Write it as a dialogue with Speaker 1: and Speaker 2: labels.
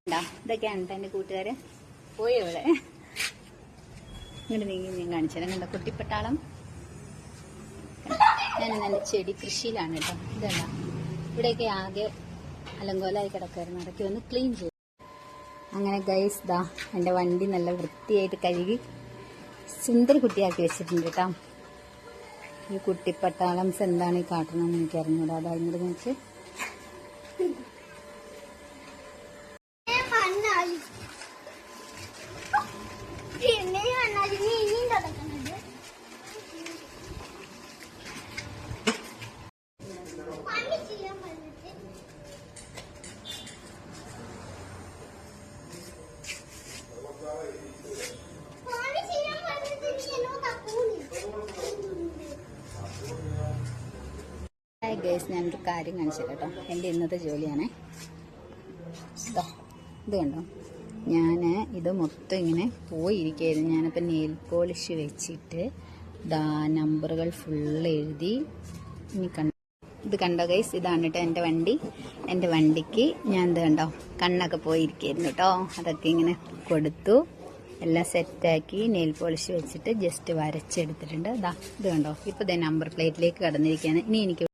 Speaker 1: ഇതൊക്കെയാണ് കേട്ടോ എൻ്റെ കൂട്ടുകാര് പോയി ഇവിടെ ഇങ്ങോട്ട് നീങ്ങി ഞാൻ കാണിച്ചാലും കണ്ടോ കുട്ടിപ്പട്ടാളം. ഞാൻ എൻ്റെ ചെടി കൃഷിയിലാണ് കേട്ടോ. ഇതല്ല ഇവിടെയൊക്കെ ആകെ അലങ്കോലമായി കിടക്കായിരുന്നു, അതൊക്കെ ഒന്ന് ക്ലീൻ ചെയ്തു. അങ്ങനെ ഗൈസ് ദാ എൻ്റെ വണ്ടി നല്ല വൃത്തിയായിട്ട് കഴുകി സുന്ദരി കുട്ടിയാക്കി വെച്ചിട്ടുണ്ട് കേട്ടോ. ഈ കുട്ടിപ്പട്ടാളംസ് എന്താണ് ഈ കാട്ടണമെന്ന് എനിക്ക് അറിഞ്ഞൂടാ. അതാ ഇങ്ങോട്ട് നോക്കി ഗൈസ് ഞാനൊരു കാര്യം കാണിച്ചു കേട്ടോ. എൻ്റെ ഇന്നത്തെ ജോലിയാണേ. ഇത് കണ്ടോ, ഞാൻ ഇത് മൊത്തം ഇങ്ങനെ പോയിരിക്കുകയായിരുന്നു. ഞാനിപ്പോൾ നെയിൽ പോളിഷ് വെച്ചിട്ട് നമ്പറുകൾ ഫുള്ള് എഴുതി. ഇനി ഇത് കണ്ടോ ഗൈസ്, ഇതാണ് കേട്ടോ എൻ്റെ വണ്ടി. എൻ്റെ വണ്ടിക്ക് ഞാൻ ഇത് കണ്ടോ കണ്ണൊക്കെ പോയിരിക്കുകയായിരുന്നു കേട്ടോ. അതൊക്കെ ഇങ്ങനെ കൊടുത്തു, എല്ലാം സെറ്റാക്കി നെയിൽ പോളിഷ് വെച്ചിട്ട് ജസ്റ്റ് വരച്ചെടുത്തിട്ടുണ്ട്. ഇത് കണ്ടോ, ഇപ്പോൾ നമ്പർ പ്ലേറ്റിലേക്ക് കടന്നിരിക്കുകയാണ്. ഇനി എനിക്ക്